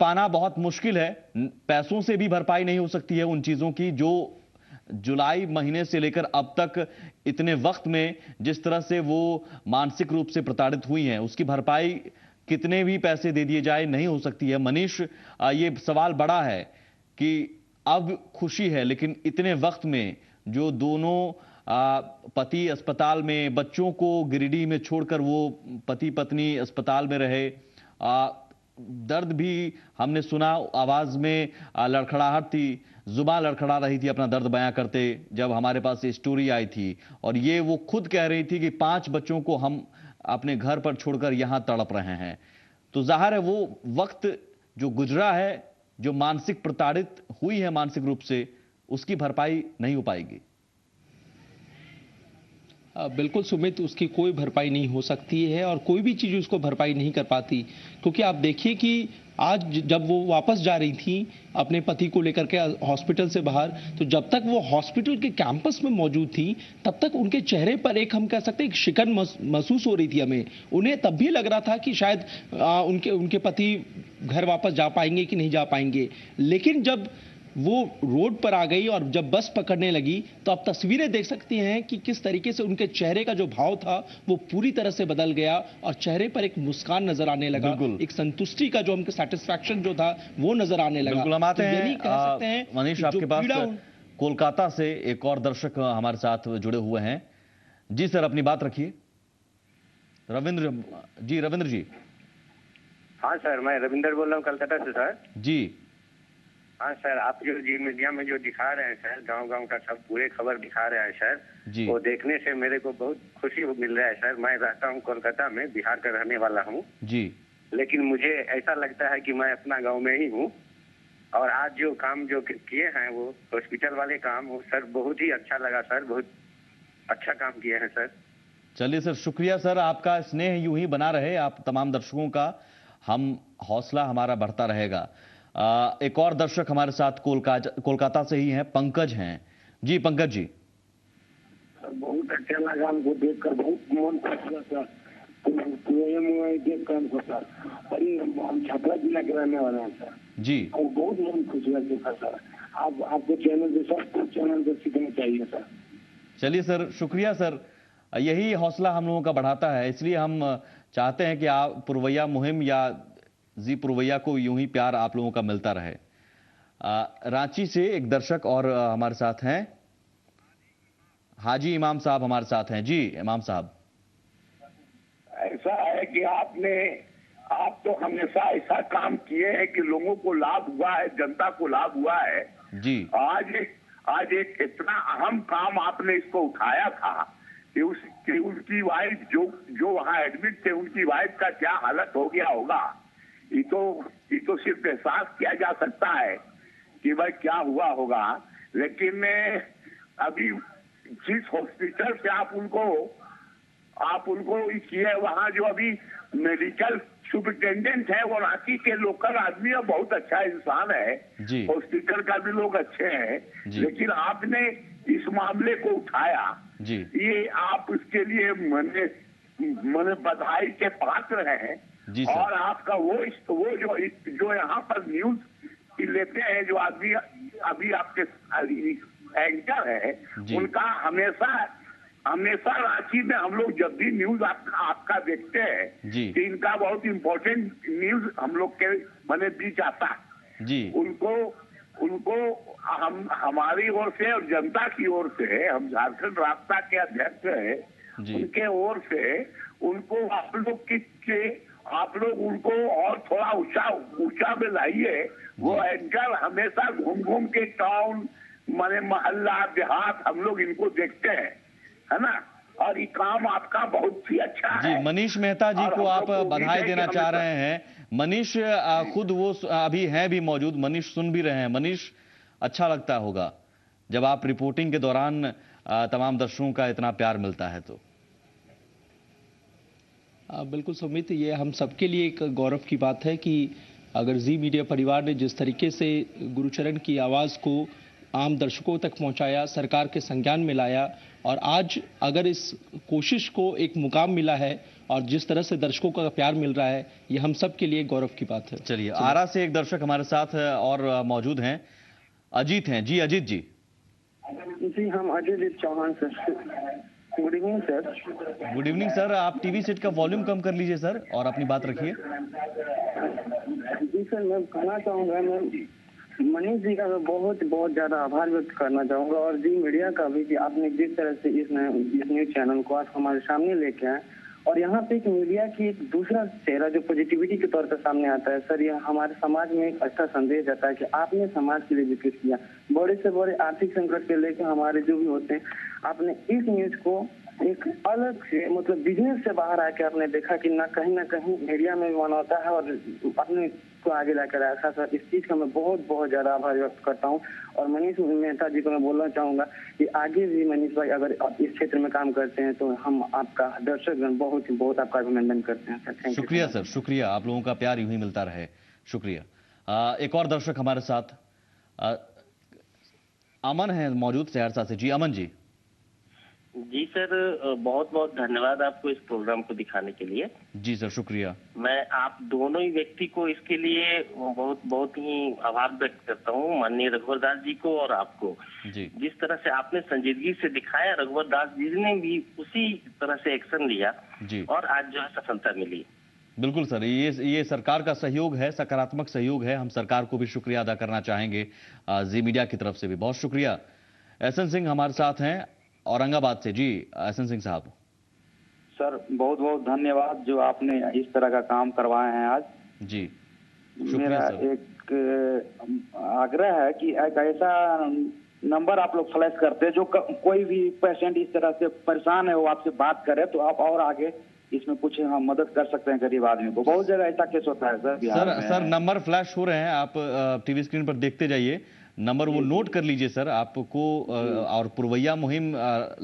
पाना बहुत मुश्किल है। पैसों से भी भरपाई नहीं हो सकती है उन चीजों की जो जुलाई महीने से लेकर अब तक इतने वक्त में जिस तरह से वो मानसिक रूप से प्रताड़ित हुई हैं, उसकी भरपाई कितने भी पैसे दे दिए जाए नहीं हो सकती है। मनीष, ये सवाल बड़ा है कि अब खुशी है, लेकिन इतने वक्त में जो दोनों पति अस्पताल में, बच्चों को गिरिडीह में छोड़कर वो पति पत्नी अस्पताल में रहे, दर्द भी हमने सुना, आवाज में लड़खड़ाहट थी, जुबान लड़खड़ा रही थी अपना दर्द बयां करते जब हमारे पास ये स्टोरी आई थी। और ये वो खुद कह रही थी कि 5 बच्चों को हम अपने घर पर छोड़कर यहां तड़प रहे हैं। तो जाहिर है वो वक्त जो गुजरा है, जो मानसिक प्रताड़ित हुई है मानसिक रूप से, उसकी भरपाई नहीं हो पाएगी। बिल्कुल सुमित, उसकी कोई भरपाई नहीं हो सकती है और कोई भी चीज़ उसको भरपाई नहीं कर पाती, क्योंकि आप देखिए कि आज जब वो वापस जा रही थी अपने पति को लेकर के हॉस्पिटल से बाहर, तो जब तक वो हॉस्पिटल के कैंपस में मौजूद थी तब तक उनके चेहरे पर एक, हम कह सकते हैं, एक शिकन महसूस हो रही थी हमें। उन्हें तब भी लग रहा था कि शायद उनके पति घर वापस जा पाएंगे कि नहीं जा पाएंगे, लेकिन जब वो रोड पर आ गई और जब बस पकड़ने लगी तो आप तस्वीरें देख सकती हैं कि किस तरीके से उनके चेहरे का जो भाव था वो पूरी तरह से बदल गया और चेहरे पर एक मुस्कान नजर आने लगा, एक संतुष्टि का जो हमको सेटिस्फैक्शन जो था वो नजर आने लगा। बिल्कुल, हम आते हैं कह सकते हैं मनीष आपके पास। कोलकाता से एक और दर्शक हमारे साथ जुड़े हुए हैं। जी सर, अपनी बात रखिए। रविंद्र जी। हाँ सर, मैं रविंद्र बोल रहा हूँ कलकत्ता से सर। जी हाँ सर, आप जो जी मीडिया में जो दिखा रहे हैं सर, गांव-गांव का सब पूरे खबर दिखा रहे हैं सर, वो देखने से मेरे को बहुत खुशी मिल रहा है सर। मैं रहता हूँ कोलकाता में, बिहार का रहने वाला हूँ जी, लेकिन मुझे ऐसा लगता है कि मैं अपना गांव में ही हूँ। और आज जो काम जो किए हैं वो हॉस्पिटल वाले काम, वो सर बहुत ही अच्छा लगा सर, बहुत अच्छा काम किए हैं सर। चलिए सर, शुक्रिया सर, आपका स्नेह यूं ही बना रहे, आप तमाम दर्शकों का हम हौसला हमारा बढ़ता रहेगा। एक और दर्शक हमारे साथ कोलकाता से ही हैं, पंकज हैं। जी पंकज जी। सर बहुत अच्छा लगा हमको देखकर, बहुत मन खुश हुआ सर, देखकर हमको सर। और हम छपरा जिला के रहने वाले हैं सर जी, और बहुत मन खुश हुआ देखकर सर। आपको चैनल पे सब चैनल पे सीखना चाहिए सर। चलिए सर, शुक्रिया सर, यही हौसला हम लोगों का बढ़ाता है, इसलिए हम चाहते हैं कि आप पुरवैया मुहिम या जी पुरवैया को यूं ही प्यार आप लोगों का मिलता रहे। रांची से एक दर्शक और हमारे साथ हैं, हाजी इमाम साहब हमारे साथ हैं। जी इमाम साहब। ऐसा है कि आप तो हमेशा ऐसा काम किए हैं कि लोगों को लाभ हुआ है, जनता को लाभ हुआ है जी। आज एक इतना अहम काम आपने इसको उठाया था कि उनकी वाइफ जो वहाँ एडमिट थे, उनकी वाइफ का क्या हालत हो गया होगा, ये तो सिर्फ एहसास किया जा सकता है कि भाई क्या हुआ होगा। लेकिन अभी जिस हॉस्पिटल से आप उनको किए, वहाँ जो अभी मेडिकल सुपरिटेंडेंट है वो रांची के लोकल आदमी है, बहुत अच्छा इंसान है, हॉस्पिटल का भी लोग अच्छे हैं, लेकिन आपने इस मामले को उठाया जी। ये आप उसके लिए मैंने बधाई के पात्र हैं। और आपका वो जो यहाँ पर न्यूज लेते हैं, जो आदमी अभी आपके एंकर है, उनका हमेशा रांची में हम लोग जब भी न्यूज आपका देखते हैं कि इनका बहुत इम्पोर्टेंट न्यूज हम लोग के मैंने बीच आता जी। उनको हम हमारी ओर से और जनता की ओर से, हम झारखंड रास्ता के अध्यक्ष हैं, उनके ओर से उनको आप लोग उनको और थोड़ा ऊंचा में लाइए। वो एंकर हमेशा घूम के टाउन माने मोहल्ला देहात हम लोग इनको देखते हैं, है ना, और ये काम आपका बहुत ही अच्छा है। जी, मनीष मेहता जी को आप बधाई देना चाह रहे हैं। मनीष खुद वो अभी हैं भी मौजूद, मनीष सुन भी रहे हैं। मनीष, अच्छा लगता होगा जब आप रिपोर्टिंग के दौरान तमाम दर्शकों का इतना प्यार मिलता है तो। बिल्कुल सुमित, ये हम सबके लिए एक गौरव की बात है कि अगर जी मीडिया परिवार ने जिस तरीके से गुरुचरण की आवाज़ को आम दर्शकों तक पहुंचाया, सरकार के संज्ञान में लाया, और आज अगर इस कोशिश को एक मुकाम मिला है और जिस तरह से दर्शकों का प्यार मिल रहा है, ये हम सब के लिए गौरव की बात है। चलिए, आरा से एक दर्शक हमारे साथ और मौजूद हैं, अजीत हैं। जी अजीत जी। जी हम Ajay Chauhan sir. Good evening sir. Good evening sir. आप टीवी सेट का वॉल्यूम कम कर लीजिए सर और अपनी बात रखिए। जी सर, मैं कहना चाहूँगा, मैं मनीष जी का बहुत बहुत ज्यादा आभार व्यक्त करना चाहूँगा और जी मीडिया का भी कि आपने जिस तरह से इस न्यूज चैनल को आज हमारे सामने लेके आए और यहाँ पे एक मीडिया की एक दूसरा चेहरा जो पॉजिटिविटी के तौर पर सामने आता है सर, यह हमारे समाज में एक अच्छा संदेश जाता है कि आपने समाज के लिए भी कुछ किया। बड़े से बड़े आर्थिक संकट के लेकर हमारे जो भी होते हैं, आपने इस न्यूज को एक अलग से मतलब बिजनेस से बाहर आके आपने देखा कि ना कहीं मीडिया में भी होता है और अपने को आगे लाकर आया। सर इस चीज का मैं बहुत बहुत ज्यादा आभार व्यक्त करता हूँ और मनीष मेहता जी को मैं बोलना चाहूंगा कि आगे भी मनीष भाई अगर आप इस क्षेत्र में काम करते हैं तो हम आपका दर्शकगण बहुत आपका अभिनंदन करते हैं सर। Thank you. शुक्रिया सर, शुक्रिया। आप लोगों का प्यार यूं ही मिलता रहे। शुक्रिया। एक और दर्शक हमारे साथ अमन है मौजूद सहरसा से। जी अमन जी। जी सर, बहुत बहुत धन्यवाद आपको इस प्रोग्राम को दिखाने के लिए। जी सर, शुक्रिया। मैं आप दोनों ही व्यक्ति को इसके लिए बहुत बहुत ही आभार व्यक्त करता हूँ, माननीय रघुवर दास जी को और आपको। जी। जिस तरह से आपने संजीदगी से दिखाया, रघुवर दास जी ने भी उसी तरह से एक्शन लिया जी और आज जो है सफलता मिली। बिल्कुल सर, ये सरकार का सहयोग है, सकारात्मक सहयोग है। हम सरकार को भी शुक्रिया अदा करना चाहेंगे जी मीडिया की तरफ से भी। बहुत शुक्रिया। एसएन सिंह हमारे साथ हैं औरंगाबाद से। जी एसएन सिंह साहब। सर बहुत बहुत धन्यवाद जो आपने इस तरह का काम करवाए हैं आज। जी मेरा एक आग्रह है कि एक ऐसा नंबर आप लोग फ्लैश करते हैं जो कोई भी पेशेंट इस तरह से परेशान है वो आपसे बात करे तो आप और आगे इसमें कुछ हम मदद कर सकते हैं गरीब आदमी को। बहुत जगह ऐसा केस होता है सर। सर नंबर फ्लैश हो रहे हैं, आप टीवी स्क्रीन पर देखते जाइए। नंबर वो नोट कर लीजिए सर आपको। और पुरवैया मुहिम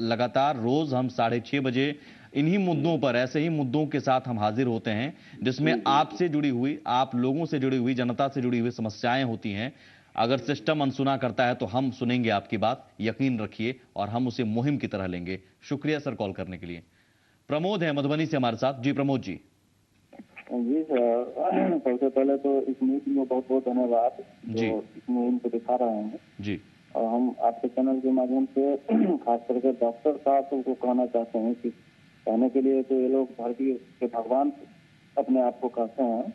लगातार रोज हम 6:30 बजे इन्हीं मुद्दों पर, ऐसे ही मुद्दों के साथ हम हाजिर होते हैं जिसमें आपसे जुड़ी हुई, आप लोगों से जुड़ी हुई, जनता से जुड़ी हुई समस्याएं होती हैं। अगर सिस्टम अनसुना करता है तो हम सुनेंगे आपकी बात, यकीन रखिए, और हम उसे मुहिम की तरह लेंगे। शुक्रिया सर कॉल करने के लिए। प्रमोद है मधुबनी से हमारे साथ। जी प्रमोद जी। जी सर, सबसे पहले तो इस न्यूज में बहुत बहुत धन्यवाद जो इस मुहिम को दिखा रहे हैं जी। और हम आपके चैनल के माध्यम से खास करके डॉक्टर साहब को कहना चाहते हैं कि कहने के लिए तो ये लोग धरती के भगवान अपने आप को कहते हैं,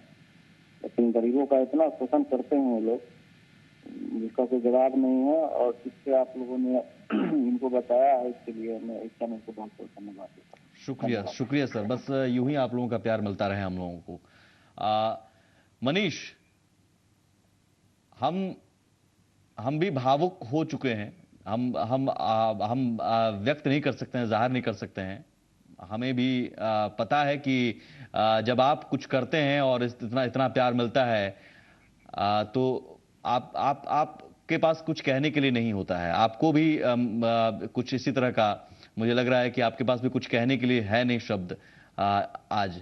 लेकिन गरीबों का इतना शोषण करते हैं ये लोग जिसका कोई जवाब नहीं है। और जिससे आप लोगों ने इनको बताया है, इसके लिए मैं इस चैनल को बहुत बहुत धन्यवाद देता हूँ। शुक्रिया, शुक्रिया सर। बस यूं ही आप लोगों का प्यार मिलता रहे हम लोगों को। मनीष, हम भी भावुक हो चुके हैं। हम व्यक्त नहीं कर सकते हैं, जाहिर नहीं कर सकते हैं। हमें भी पता है कि जब आप कुछ करते हैं और इतना प्यार मिलता है तो आपके पास कुछ कहने के लिए नहीं होता है। आपको भी कुछ इसी तरह का मुझे लग रहा है कि आपके पास भी कुछ कहने के लिए है नहीं शब्द आज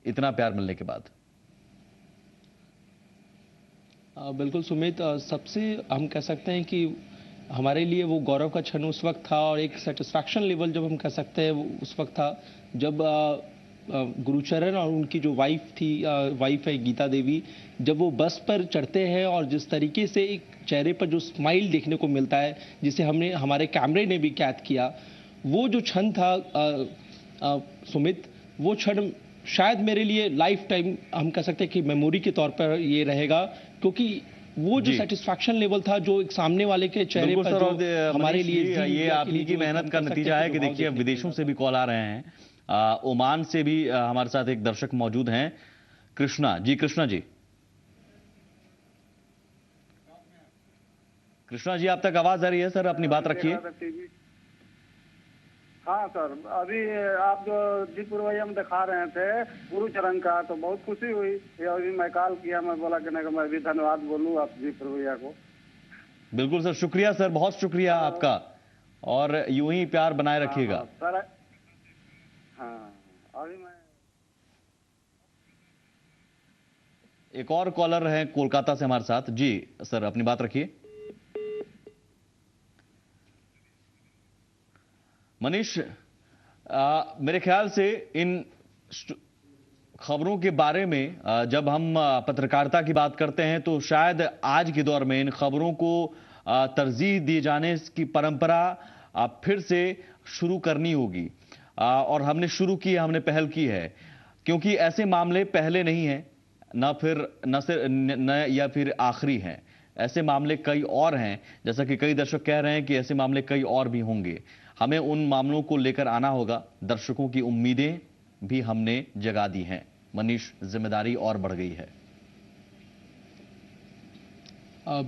इतना प्यार मिलने के बाद। बिल्कुल सुमित, सबसे हम कह सकते हैं कि हमारे लिए वो गौरव का क्षण उस वक्त था और एक सेटिस्फैक्शन लेवल जब हम कह सकते हैं वो उस वक्त था जब गुरुचरण और उनकी जो वाइफ है गीता देवी, जब वो बस पर चढ़ते हैं और जिस तरीके से एक चेहरे पर जो स्माइल देखने को मिलता है जिसे हमारे कैमरे ने भी कैद किया, वो जो क्षण था सुमित, वो क्षण शायद मेरे लिए लाइफ टाइम हम कह सकते हैं कि मेमोरी के तौर पर ये रहेगा, क्योंकि वो जो सेटिस्फैक्शन लेवल था जो एक सामने वाले के चेहरे पर जो हमारे लिए ये आप ही की मेहनत का नतीजा है कि देखिए विदेशों से भी कॉल आ रहे हैं। ओमान से भी हमारे साथ एक दर्शक मौजूद हैं, कृष्णा जी। कृष्णा जी, कृष्णा जी आप तक आवाज आ रही है? सर अपनी बात रखिए। हाँ सर, अभी आप जो जी पुरवैया में दिखा रहे थे गुरुचरण का, तो बहुत खुशी हुई। अभी मैं कॉल किया, मैं बोला कि नहीं मैं भी धन्यवाद बोलूँ आप जी पुरवैया को। बिल्कुल सर, शुक्रिया सर, बहुत शुक्रिया आपका, और यूं ही प्यार बनाए रखिएगा सर। हाँ, अभी मैं एक और कॉलर है कोलकाता से हमारे साथ। जी सर अपनी बात रखिए। मनीष, मेरे ख्याल से इन खबरों के बारे में जब हम पत्रकारिता की बात करते हैं तो शायद आज के दौर में इन खबरों को तरजीह दिए जाने की परंपरा फिर से शुरू करनी होगी और हमने शुरू की है, हमने पहल की है, क्योंकि ऐसे मामले पहले नहीं हैं, न या फिर आखिरी हैं। ऐसे मामले कई और हैं, जैसा कि कई दर्शक कह रहे हैं कि ऐसे मामले कई और भी होंगे। हमें उन मामलों को लेकर आना होगा। दर्शकों की उम्मीदें भी हमने जगा दी हैं। मनीष, जिम्मेदारी और बढ़ गई है।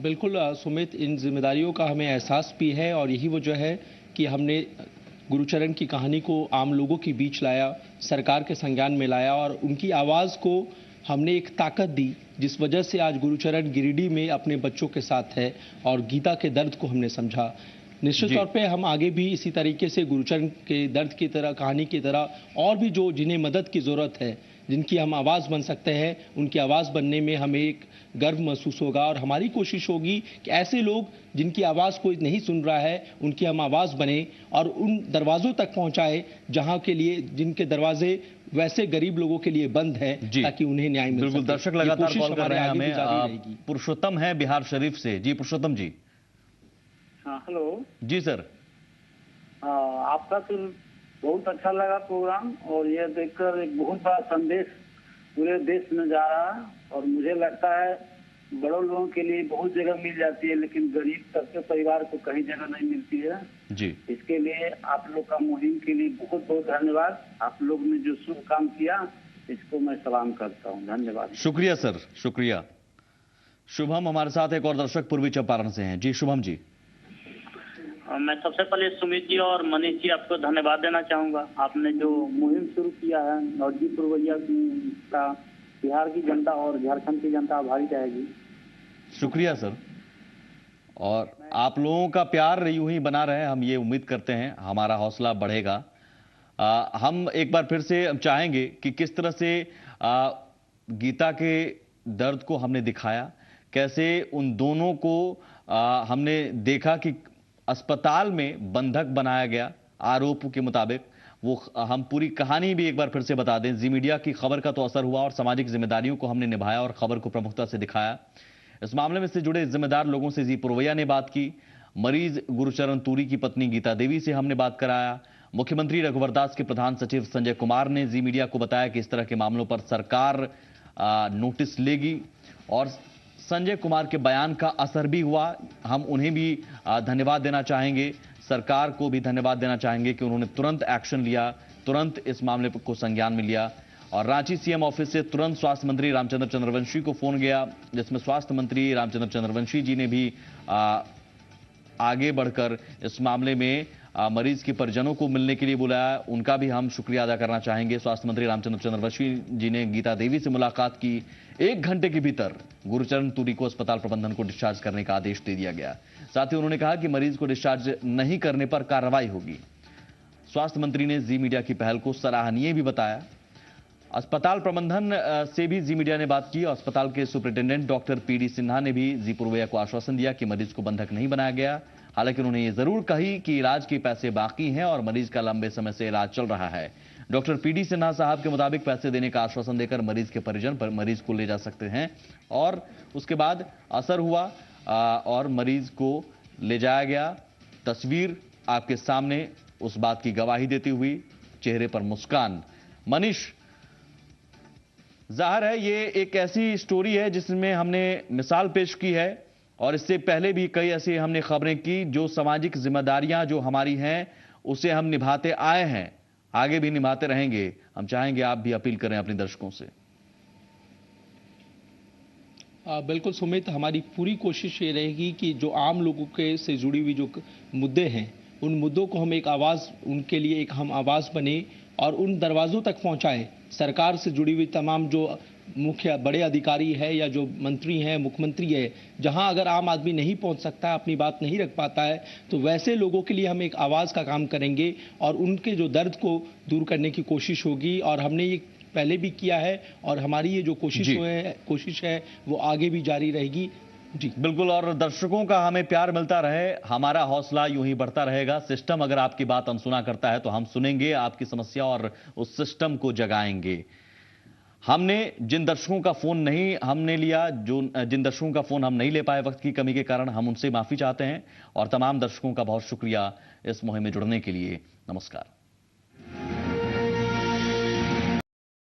बिल्कुल सुमित, इन जिम्मेदारियों का हमें एहसास भी है और यही वजह है कि हमने गुरुचरण की कहानी को आम लोगों के बीच लाया, सरकार के संज्ञान में लाया और उनकी आवाज़ को हमने एक ताकत दी, जिस वजह से आज गुरुचरण गिरिडीह में अपने बच्चों के साथ है और गीता के दर्द को हमने समझा। निश्चित तौर पे हम आगे भी इसी तरीके से गुरुचरण के दर्द की तरह, कहानी की तरह और भी जो जिन्हें मदद की ज़रूरत है, जिनकी हम आवाज़ बन सकते हैं, उनकी आवाज़ बनने में हमें एक गर्व महसूस होगा और हमारी कोशिश होगी कि ऐसे लोग जिनकी आवाज़ कोई नहीं सुन रहा है, उनकी हम आवाज़ बने और उन दरवाज़ों तक पहुंचाए जहां के लिए, जिनके दरवाजे वैसे गरीब लोगों के लिए बंद है, ताकि उन्हें न्याय मिल सके। बिल्कुल, दर्शक लगातार कॉल कर रहे हैं हमें। पुरुषोत्तम है बिहार शरीफ से। जी पुरुषोत्तम जी। हाँ, हेलो जी सर। आपका तो बहुत अच्छा लगा प्रोग्राम और ये देखकर एक बहुत बड़ा संदेश पूरे देश में जा रहा है और मुझे लगता है बड़ों लोगों के लिए बहुत जगह मिल जाती है, लेकिन गरीब तबके परिवार को कहीं जगह नहीं मिलती है जी। इसके लिए आप लोग का मुहिम के लिए बहुत बहुत धन्यवाद। आप लोग ने जो शुभ काम किया इसको मैं सलाम करता हूँ। धन्यवाद। शुक्रिया सर, शुक्रिया। शुभम हमारे साथ एक और दर्शक पूर्वी चंपारण से हैं। जी शुभम जी। मैं सबसे पहले सुमित जी और मनीष जी आपको धन्यवाद देना चाहूंगा। आपने जो मुहिम शुरू किया है नौजी पुरवैया का, बिहार की जनता और झारखंड की जनता आभारी रहेगी। शुक्रिया सर। और आप लोगों का प्यार यूं ही बना रहे, हम ये उम्मीद करते हैं, हमारा हौसला बढ़ेगा। हम एक बार फिर से चाहेंगे कि किस तरह से गीता के दर्द को हमने दिखाया, कैसे उन दोनों को हमने देखा कि अस्पताल में बंधक बनाया गया आरोप के मुताबिक। वो हम पूरी कहानी भी एक बार फिर से बता दें। जी मीडिया की खबर का तो असर हुआ और सामाजिक जिम्मेदारियों को हमने निभाया और खबर को प्रमुखता से दिखाया। इस मामले में से जुड़े जिम्मेदार लोगों से जी पुरवैया ने बात की, मरीज गुरुचरण तूरी की पत्नी गीता देवी से हमने बात कराया, मुख्यमंत्री रघुवर दास के प्रधान सचिव संजय कुमार ने जी मीडिया को बताया कि इस तरह के मामलों पर सरकार नोटिस लेगी और संजय कुमार के बयान का असर भी हुआ। हम उन्हें भी धन्यवाद देना चाहेंगे, सरकार को भी धन्यवाद देना चाहेंगे कि उन्होंने तुरंत एक्शन लिया, तुरंत इस मामले को संज्ञान में लिया। और रांची सीएम ऑफिस से तुरंत स्वास्थ्य मंत्री रामचंद्र चंद्रवंशी को फोन गया, जिसमें स्वास्थ्य मंत्री रामचंद्र चंद्रवंशी जी ने भी आगे बढ़कर इस मामले में मरीज के परिजनों को मिलने के लिए बुलाया। उनका भी हम शुक्रिया अदा करना चाहेंगे। स्वास्थ्य मंत्री रामचंद्र चंद्रवंशी जी ने गीता देवी से मुलाकात की। 1 घंटे के भीतर गुरुचरण तूरी को अस्पताल प्रबंधन को डिस्चार्ज करने का आदेश दे दिया गया। साथ ही उन्होंने कहा कि मरीज को डिस्चार्ज नहीं करने पर कार्रवाई होगी। स्वास्थ्य मंत्री ने जी मीडिया की पहल को सराहनीय भी बताया। अस्पताल प्रबंधन से भी जी मीडिया ने बात की। अस्पताल के सुपरिटेंडेंट डॉक्टर पीडी सिन्हा ने भी जी पुरवैया को आश्वासन दिया कि मरीज को बंधक नहीं बनाया गया। हालांकि उन्होंने ये जरूर कही कि इलाज के पैसे बाकी हैं और मरीज का लंबे समय से इलाज चल रहा है। डॉक्टर पीडी सिन्हा साहब के मुताबिक पैसे देने का आश्वासन देकर मरीज के परिजन पर मरीज को ले जा सकते हैं और उसके बाद असर हुआ और मरीज को ले जाया गया। तस्वीर आपके सामने उस बात की गवाही देती हुई, चेहरे पर मुस्कान। मनीष, जाहिर है ये एक ऐसी स्टोरी है जिसमें हमने मिसाल पेश की है और इससे पहले भी कई ऐसी हमने खबरें की। जो सामाजिक जिम्मेदारियां जो हमारी हैं उसे हम निभाते आए हैं, आगे भी निभाते रहेंगे। हम चाहेंगे आप भी अपील करें अपने दर्शकों से। बिल्कुल सुमित, हमारी पूरी कोशिश ये रहेगी कि जो आम लोगों के से जुड़ी हुई जो मुद्दे हैं, उन मुद्दों को हम एक आवाज़, उनके लिए एक हम आवाज़ बने और उन दरवाज़ों तक पहुंचाएं। सरकार से जुड़ी हुई तमाम जो मुख्य बड़े अधिकारी है या जो मंत्री हैं, मुख्यमंत्री है, जहां अगर आम आदमी नहीं पहुंच सकता, अपनी बात नहीं रख पाता है, तो वैसे लोगों के लिए हम एक आवाज़ का काम करेंगे और उनके जो दर्द को दूर करने की कोशिश होगी। और हमने ये पहले भी किया है और हमारी ये जो कोशिश है वो आगे भी जारी रहेगी। जी बिल्कुल, और दर्शकों का हमें प्यार मिलता रहे, हमारा हौसला यूं ही बढ़ता रहेगा। सिस्टम अगर आपकी बात अनसुना करता है तो हम सुनेंगे आपकी समस्या और उस सिस्टम को जगाएंगे। हमने जिन दर्शकों का फोन नहीं हमने लिया, जिन दर्शकों का फोन हम नहीं ले पाए वक्त की कमी के कारण, हम उनसे माफी चाहते हैं और तमाम दर्शकों का बहुत शुक्रिया इस मुहिम में जुड़ने के लिए। नमस्कार।